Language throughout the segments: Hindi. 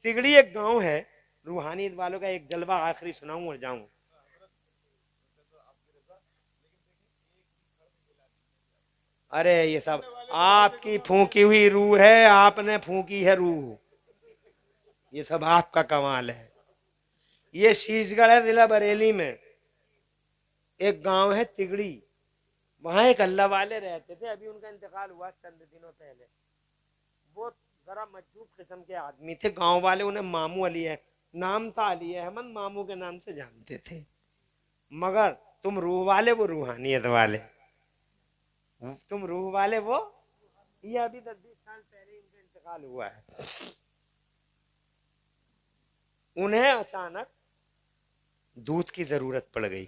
तिगड़ी एक गांव है, रूहानियत वालों का एक जलवा आखिरी सुनाऊं और जाऊं। अरे ये सब आपकी फूकी हुई रूह है, आपने फूकी है रूह, ये सब आपका कमाल है। ये शीशगढ़ है जिला बरेली में, एक गांव है तिगड़ी, वहां एक अल्लाह वाले रहते थे, अभी उनका इंतकाल हुआ चंद दिनों पहले। वो जरा मजबूत किस्म के आदमी थे, गांव वाले उन्हें मामू अली है, नाम था अली अहमद, मामू के नाम से जानते थे। मगर तुम रूह वाले, वो रूहानियत वाले। तुम रूह वाले, वो ये अभी 10-20 साल पहले इनका इंतकाल हुआ है। उन्हें अचानक दूध की जरूरत पड़ गई।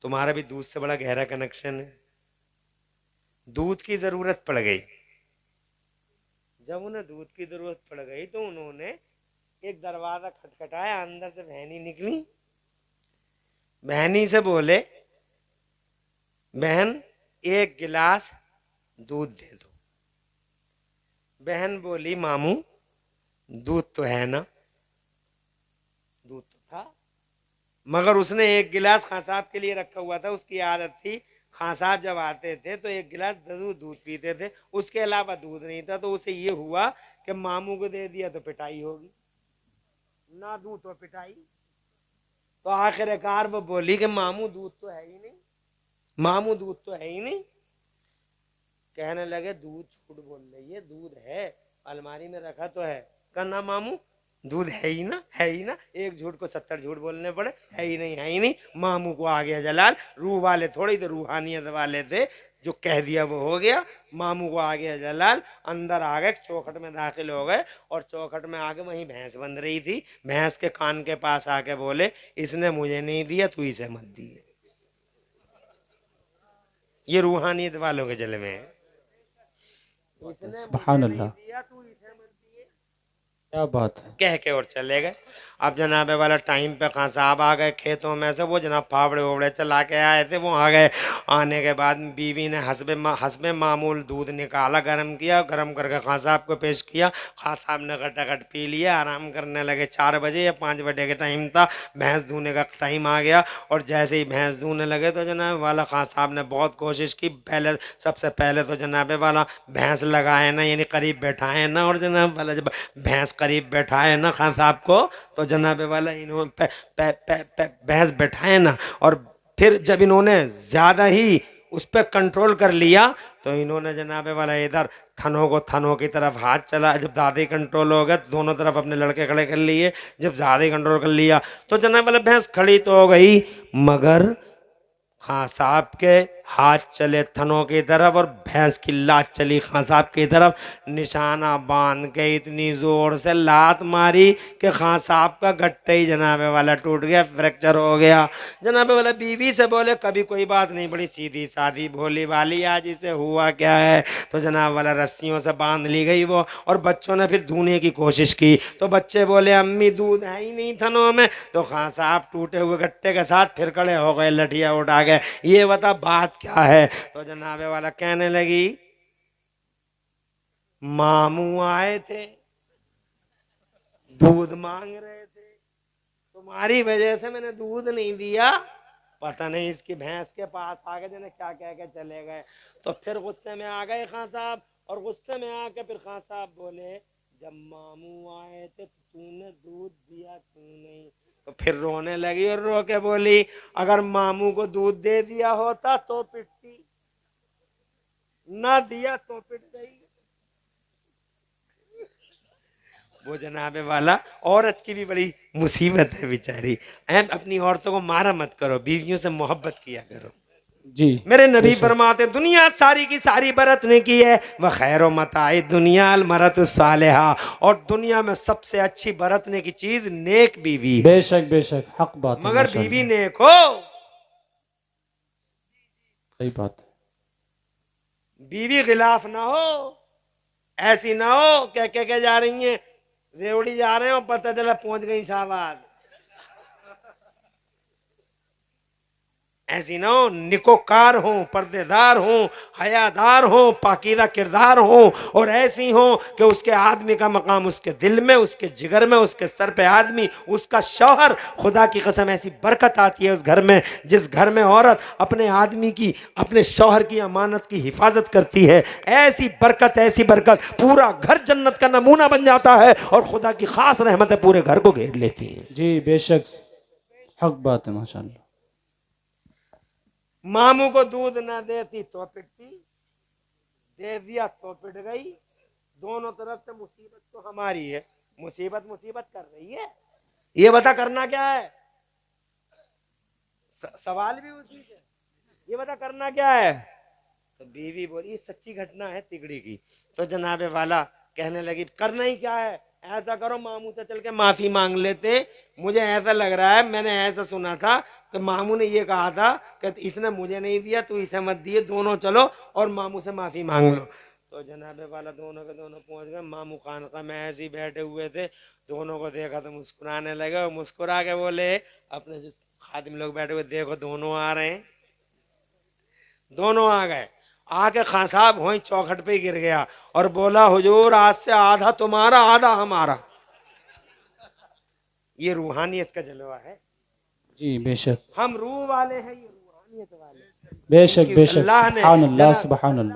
तुम्हारा भी दूध से बड़ा गहरा कनेक्शन है। दूध की जरूरत पड़ गई। जब उन्हें दूध की जरूरत पड़ गई तो उन्होंने एक दरवाजा खटखटाया, अंदर से बहनी निकली। बहनी से बोले, बहन एक गिलास दूध दे दो। बहन बोली, मामू दूध तो है ना। दूध तो था, मगर उसने एक गिलास खां साहब के लिए रखा हुआ था। उसकी आदत थी, खां साहब जब आते थे तो एक गिलास जरूर दूध पीते थे, उसके अलावा दूध नहीं था। तो उसे ये हुआ कि मामू को दे दिया तो पिटाई होगी, ना दूध तो पिटाई। तो आखिरकार वो बोली कि मामू दूध तो है ही नहीं, मामू दूध तो है ही नहीं। कहने लगे, दूध झूठ बोल रही है, दूध है, अलमारी में रखा तो है। कहना मामू दूध है ही ना, है ही ना। एक झूठ को 70 झूठ बोलने पड़े, है ही नहीं, है ही नहीं। मामू को आ गया जलाल, रूह वाले थोड़ी थे, रूहानियत वाले थे, जो कह दिया वो हो गया। मामू को आ गया जलाल, अंदर आ गए, चौखट में दाखिल हो गए, और चौखट में आके वहीं भैंस बंध रही थी। भैंस के कान के पास आके बोले, इसने मुझे नहीं दिया, तू इसे मत दिए। ये रूहानियत वालों के जल में है। इसने सुभान मुझे नहीं अल्लाह, दिया, तू इसे मत दिए, क्या बात है। कह के और चले गए। अब जनाबे वाला टाइम पे खां साहब आ गए खेतों में से, वो जनाब फावड़े ओवड़े चला के आए थे, वो आ गए। आने के बाद बीवी ने हसबे मामूल दूध निकाला, गर्म किया, गर्म करके खां साहब को पेश किया। खां साहब ने घटाघट पी लिया, आराम करने लगे। 4 बजे या 5 बजे का टाइम था, भैंस धोने का टाइम आ गया। और जैसे ही भैंस धोने लगे तो जनाब वाला खां साहब ने बहुत कोशिश की। पहले सबसे पहले तो जनाबे वाला भैंस लगाए ना, यानी करीब बैठाए ना, और जनाब वाला जब भैंस करीब बैठाए ना खान साहब को, तो जनाबे वाला इन्होंने भैंस बैठाए ना, और फिर जब इन्होंने ज्यादा ही उस पर कंट्रोल कर लिया तो इन्होंने जनाबे वाला इधर थनों की तरफ हाथ चला। जब ज्यादा ही कंट्रोल हो गया तो दोनों तरफ अपने लड़के खड़े कर लिए। जब ज्यादा ही कंट्रोल कर लिया तो जनाबे वाला भैंस खड़ी तो हो गई, मगर खां साहब के हाथ चले थनों की तरफ और भैंस की लात चली खां साहब की तरफ। निशाना बांध के इतनी जोर से लात मारी कि खां साहब का गट्टे ही जनाबे वाला टूट गया, फ्रैक्चर हो गया। जनाबे वाला बीवी से बोले, कभी कोई बात नहीं, बड़ी सीधी सादी भोली वाली, आज इसे हुआ क्या है। तो जनाब वाला रस्सियों से बांध ली गई वो, और बच्चों ने फिर धोने की कोशिश की तो बच्चे बोले, अम्मी दूध है ही नहीं थनों में। तो खां साहब टूटे हुए गट्टे के साथ फिर खड़े हो गए, लठिया उठा गए, ये बता बात क्या है। तो जनाबे वाला कहने लगी, मामू आए थे, दूध मांग रहे थे, तुम्हारी वजह से मैंने दूध नहीं दिया। पता नहीं इसकी भैंस के पास आ गए, जने क्या कह के चले गए। तो फिर गुस्से में आ गए खां साहब, और गुस्से में आके फिर खां साहब बोले, जब मामू आए थे तो तूने दूध दिया क्यों नहीं। तो फिर रोने लगी और रो के बोली, अगर मामू को दूध दे दिया होता तो पिटती, ना दिया तो पिट गई। वो जनाबे वाला औरत की भी बड़ी मुसीबत है बेचारी। अपनी औरतों को मारा मत करो, बीवियों से मोहब्बत किया करो। जी, मेरे नबी बेशक। फरमाते, दुनिया सारी की सारी बरत ने की है, वह खैर मताए दुनिया अल मरत सालेहा, और दुनिया में सबसे अच्छी बरतने की चीज नेक बीवी है। बेशक बेशक, हक बात है, मगर बीवी माशाल्लाह। नेक हो, सही बात है। बीवी खिलाफ ना हो, ऐसी ना हो कह जा रही हैं, रेवड़ी जा रहे हो, पता चला पहुंच गई शाहबाद। ऐसी ना हो, निकोकार हो, पर्देदार हो, हयादार हो, पाकीदा किरदार हो, और ऐसी हो कि उसके आदमी का मकाम उसके दिल में, उसके जिगर में, उसके सर पे आदमी, उसका शौहर। खुदा की कसम ऐसी बरकत आती है उस घर में, जिस घर में औरत अपने आदमी की, अपने शौहर की अमानत की हिफाजत करती है। ऐसी बरकत पूरा घर जन्नत का नमूना बन जाता है, और खुदा की खास रहमतें पूरे घर को घेर लेती हैं। जी बेशक हक बात है माशाल्लाह। मामू को दूध ना देती तो पिटती, दे दिया तो पिट गई। दोनों तरफ से मुसीबत तो हमारी है, मुसीबत कर रही है। ये बता करना क्या है? सवाल भी उसी से, ये बता करना क्या है? तो बीवी बोली, सच्ची घटना है तिगड़ी की। तो जनाबे वाला कहने लगी, करना ही क्या है, ऐसा करो मामू से चल के माफी मांग लेते। मुझे ऐसा लग रहा है, मैंने ऐसा सुना था कि मामू ने ये कहा था कि इसने मुझे नहीं दिया, तू इसे मत दिए, दोनों चलो और मामू से माफी मांग लो। तो जनाबे वाला दोनों के दोनों पहुंच गए। मामू खानका में ऐसे ही बैठे हुए थे, दोनों को देखा तो मुस्कुराने लगे, और मुस्कुरा के बोले अपने जो खादिम लोग बैठे हुए, देखो दोनों आ रहे हैं। दोनों आ गए। आके खां साहब वहीं चौखट पे गिर गया और बोला, हुजूर आज से आधा तुम्हारा आधा हमारा। ये रूहानियत का जलवा है। जी बेशक हम रूह वाले हैं, ये रूहानियत वाले। बेशक बेशक अल्लाह ने सुभान अल्लाह जरा सुभान अल्लाह।